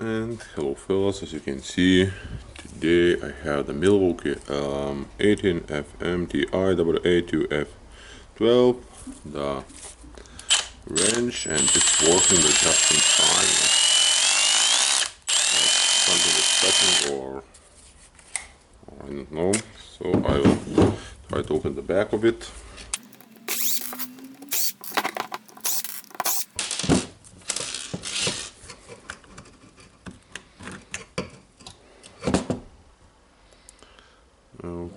And hello fellas, as you can see, today I have the Milwaukee M18 FMTIW2F12, the wrench, and it's working just in time. Like something is cutting or I don't know, so I will try to open the back of it.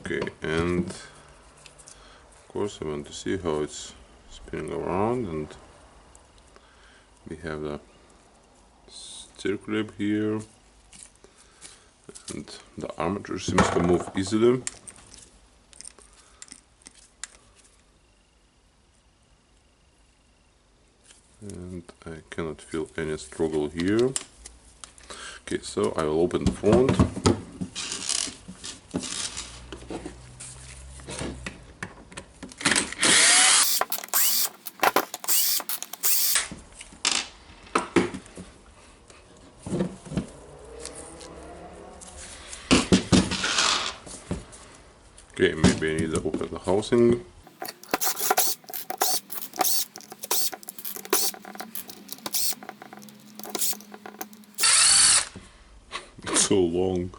Okay, and of course I want to see how it's spinning around, and we have the steer clip here, and the armature seems to move easily. And I cannot feel any struggle here. Okay, so I will open the front. Okay, maybe I need to open the housing. It's so long.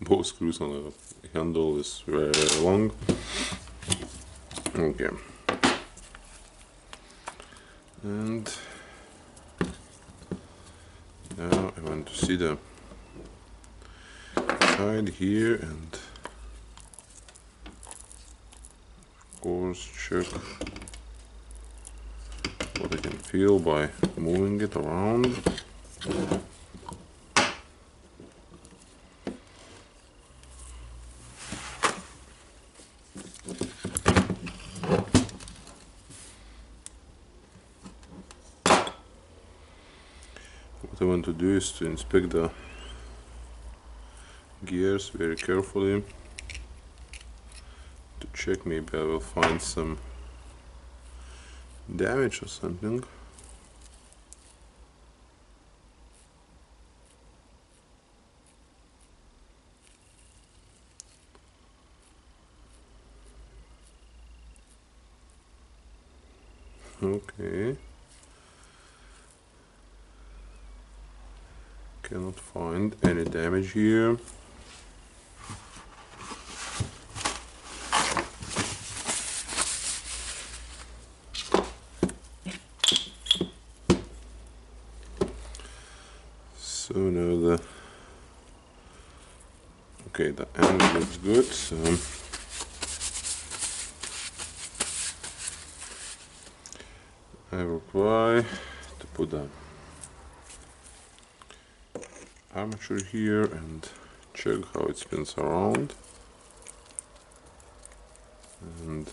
Both screws on the handle is very, very long. Okay. And now I want to see the side here, and of course check what I can feel by moving it around. What I want to do is to inspect the gears very carefully to check, maybe I will find some damage or something. Okay. Cannot find any damage here. So now the end looks good. So I will try to put the armature here and check how it spins around. And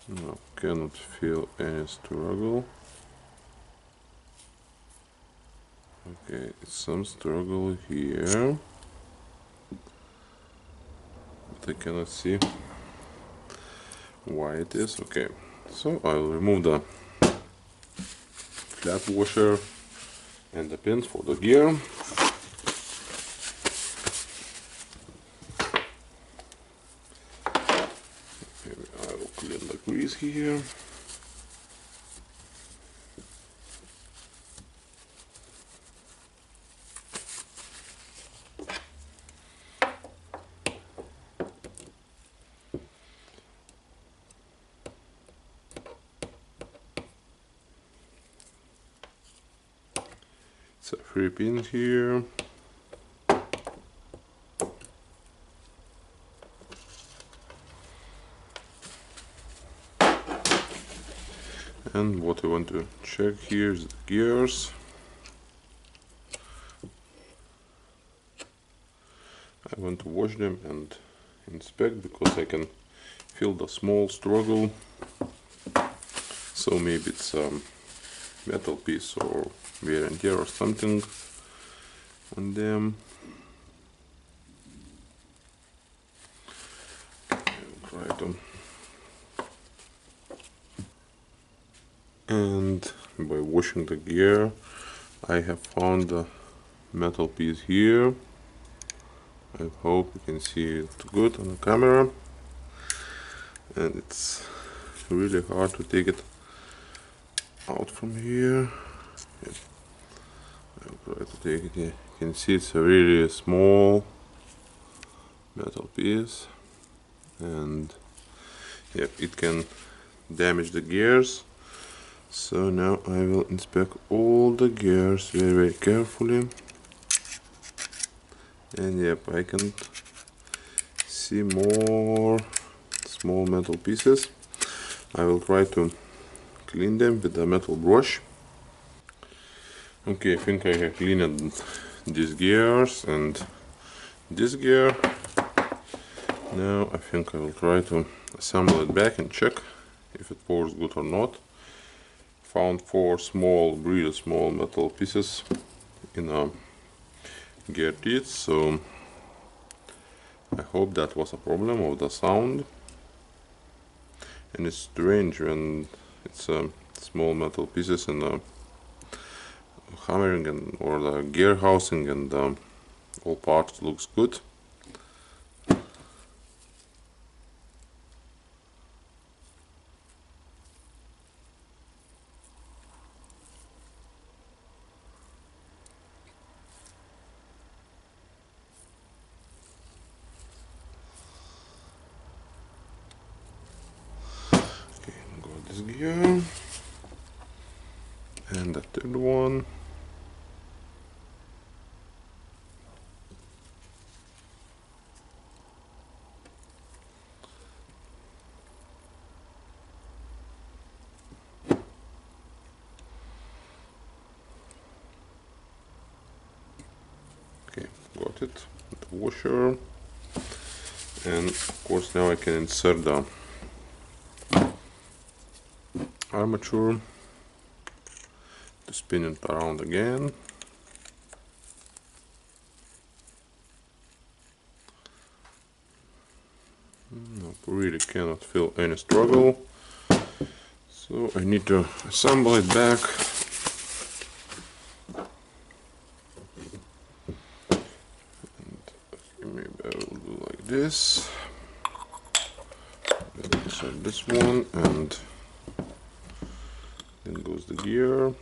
no, cannot feel any struggle. Okay, some struggle here, but I cannot see why it is. Okay, so I will remove the flat washer and the pins for the gear. Maybe I will clean the grease here. It's a 3-pin here. And what I want to check here is the gears. I want to wash them and inspect, because I can feel the small struggle. So maybe it's a metal piece or wear and tear or something. on them. Try to, and by washing the gear, I have found a metal piece here. I hope you can see it good on the camera, and it's really hard to take it out from here. Yep. I'll try to take it here. You can see it's a really small metal piece, and yep, it can damage the gears. So now I will inspect all the gears very carefully, and yep, I can see more small metal pieces. I will try to clean them with the metal brush. Okay, I think I have cleaned these gears and this gear. Now I think I will try to assemble it back and check if it works good or not. Found 4 really small metal pieces in a gear teeth, so I hope that was a problem of the sound. And it's strange when it's small metal pieces in the hammering and or the gear housing, and all parts looks good. Okay, got this gear and the third one. Okay, got it, the washer, and of course now I can insert the armature to spin it around again. No, really cannot feel any struggle, so I need to assemble it back. Maybe I will do like this. Insert this one, and then goes the gear.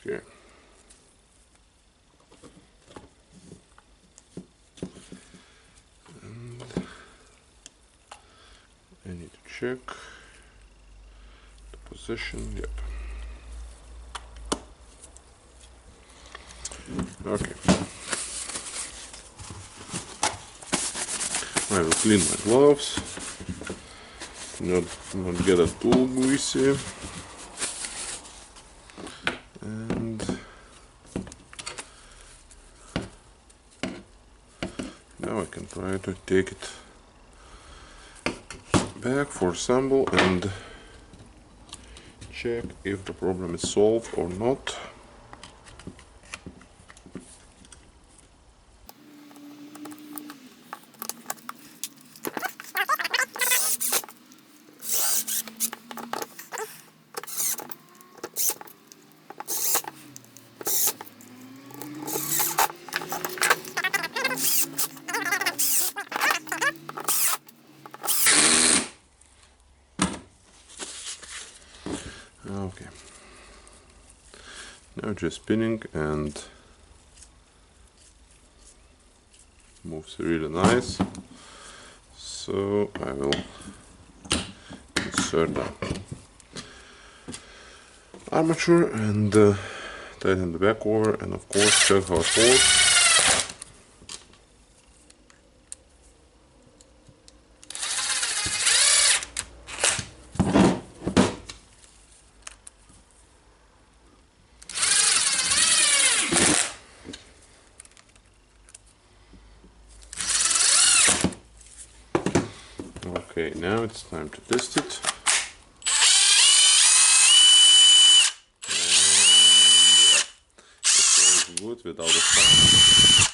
Okay. And I need to check the position. Yep. Okay. I will clean my gloves, not get a tool greasy, and now I can try to take it back for assemble and check if the problem is solved or not. Okay, now just spinning and moves really nice. So I will insert the armature and tighten the back over, and of course check how it holds. Okay, now it's time to test it. good without the sound.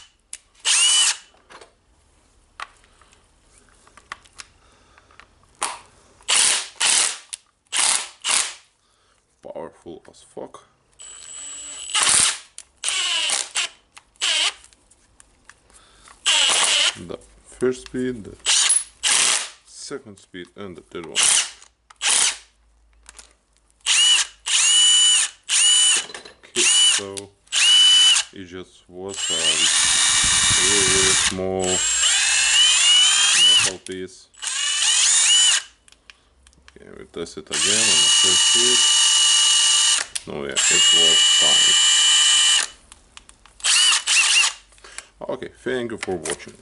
Powerful as fuck. The first speed, the second speed, and the third one. Okay, so it just was a really small metal piece. Okay, we test it again on the first speed. No, yeah, it was fine. Okay, thank you for watching.